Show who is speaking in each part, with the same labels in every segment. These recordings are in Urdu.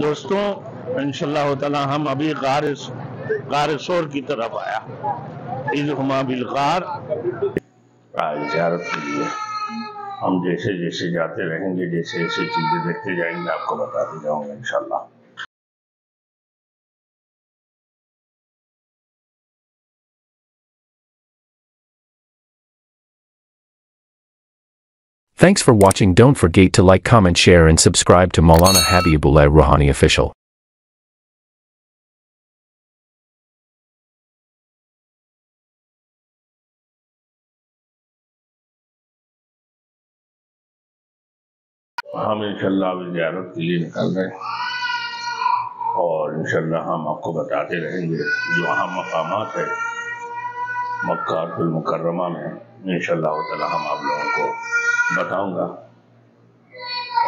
Speaker 1: دوستوں انشاءاللہ تعالی ہم ابھی غار سور کی طرف آیا اذ ہما بالغار زیارت کے لیے ہم جیسے جیسے جاتے رہیں گے جیسے جیسے چیزیں دیکھتے جائیں گے آپ کو بتاتے جاؤں گا انشاءاللہ.
Speaker 2: Thanks for watching. Don't forget to like, comment, share and subscribe to Maulana Habibullah Rouhani Official.
Speaker 1: ہم انشاءاللہ ابھی زیارت کے لیے نکل رہے ہیں اور انشاءاللہ ہم آپ کو بتاتے رہیں گے جو وہاں مقامات ہے مکہ المکرمہ میں انشاءاللہ تعالی ہم آپ لوگوں کو بتاؤں گا.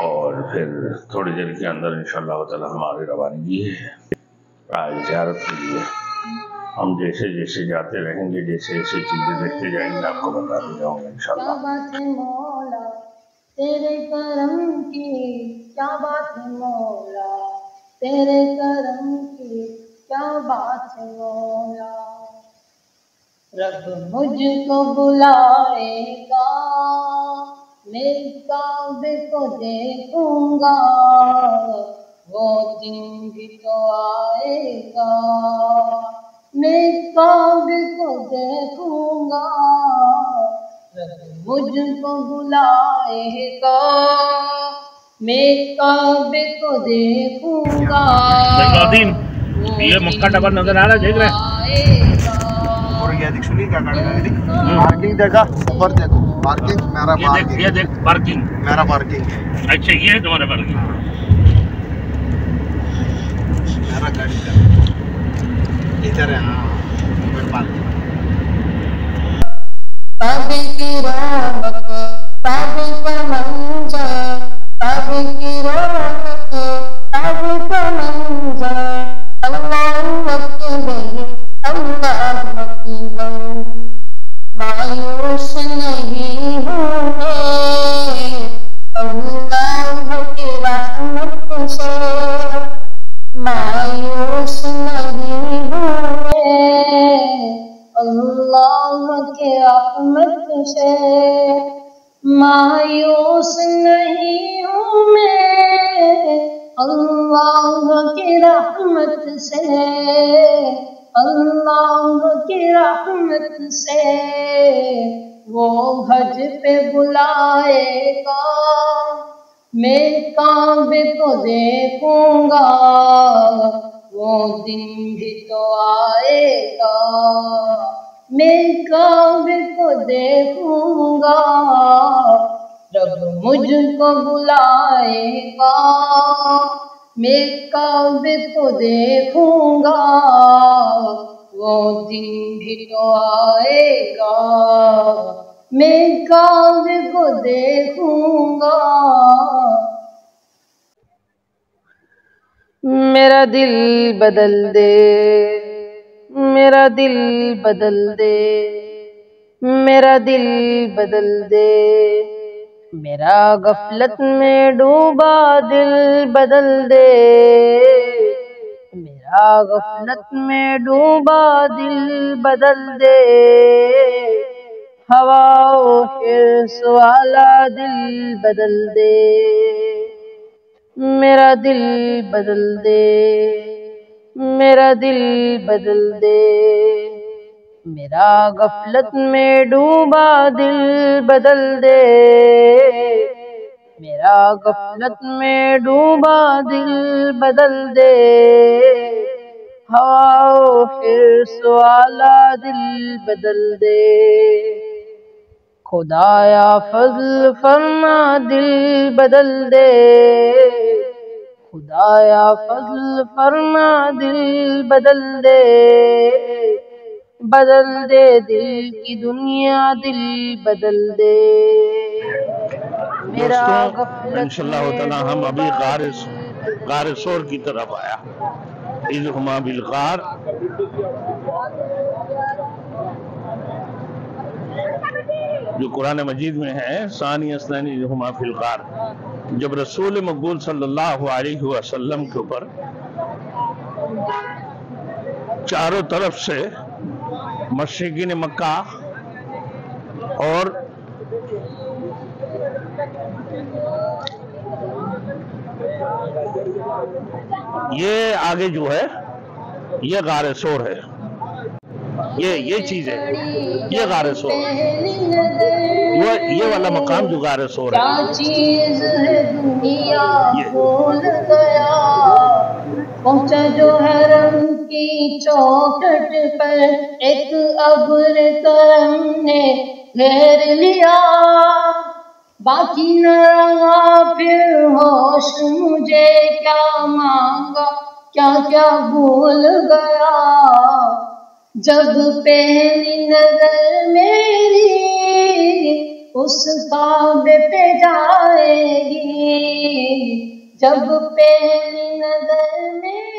Speaker 1: اور پھر تھوڑی دیر کے اندر انشاءاللہ تعالی ہماری روانگی ہے زیارت کے لیے ہم جیسے جیسے جاتے رہیں گے جیسے جیسے چیزیں دیکھتے جائیں گے آپ کو بتاتے جاؤں گا انشاءاللہ.
Speaker 3: کیا بات ہے مولا تیرے کرم کی، کیا بات ہے مولا تیرے کرم کی، کیا بات ہے مولا. رب مجھ کو بلائے گا میں کعبے کو دیکھوں گا، وہ دن بھی تو آئے گا میں کعبے کو دیکھوں گا. رب مجھ کو بلائے گا میں کعبے کو دیکھوں گا.
Speaker 1: یہ مکہ ڈبل نظر آ رہا ہے دیکھ رہے
Speaker 4: پارکنگ دیکھا اوپر دیکھو پارکنگ میرا پارکنگ
Speaker 1: یہ دیکھ پارکنگ
Speaker 4: میرا پارکنگ ہے.
Speaker 1: اچھا یہ ہے تمہارا پارکنگ
Speaker 4: میرا گاڑی کا ادھر ہے. ہاں اوپر پارکنگ.
Speaker 3: کعبے کی رونق کعبے کا منظر، کعبے کی رونق کعبے کا منظر، اللہ اکبر اللہ اکبر. مایوس نہیں ہوں میں اللہ کی رحمت سے، مایوس نہیں ہوں میں اللہ کی رحمت سے، مایوس نہیں ہوں میں اللہ کی رحمت سے، اللہ کی رحمت سے. وہ حج پہ بلائے گا میں کعبے کو دیکھوں گا، وہ دن بھی تو آئے گا میں کعبے کو دیکھوں گا. رب مجھ کو بلائے گا میں کعبے کو دیکھوں گا، وہ دن بھی تو آئے گا میں کعبے کو دیکھوں گا. میرا دل بدل دے میرا دل بدل دے میرا دل بدل دے، میرا غفلت میں ڈوبا دل بدل دے، میرا غفلت میں ڈوبا دل بدل دے. ہوا و حرص والا دل بدل دے، میرا دل بدل دے میرا دل بدل دے، میرا غفلت میں ڈوبا دل بدل دے، میرا غفلت میں ڈوبا دل بدل دے. ہوا و حرص والا دل بدل دے، خدایا فضل فرما دل بدل دے، خدایا فضل فرما دل بدل دے. بدل دے دل کی دنیا دل بدل دے.
Speaker 1: دوستوں انشاءاللہ تعالی ہم ابھی غار سور کی طرف آیا اذ ہما بالغار. جو قرآن مجید میں ہے ثانی اثنین اذ ہما فی الغار، جب رسول مقبول صلی اللہ علیہ وسلم کے اوپر چاروں طرف سے مشرقین مکہ اور یہ آگے جو ہے یہ غار سور ہے، یہ چیز ہے، یہ غار سور یہ والا مقام جو غار سور ہے،
Speaker 3: کیا چیز ہے دنیا بھول گیا، پہنچا جو حرم کی چوکھٹ پر ایک ابر کرم نے گھیر لیا، باقی نہ رہا پھر ہوش مجھے، کیا مانگا کیا کیا بھول گیا، جب پہلی نظر میری اس کعبے پہ جائے گی، جب پہلی نظر میری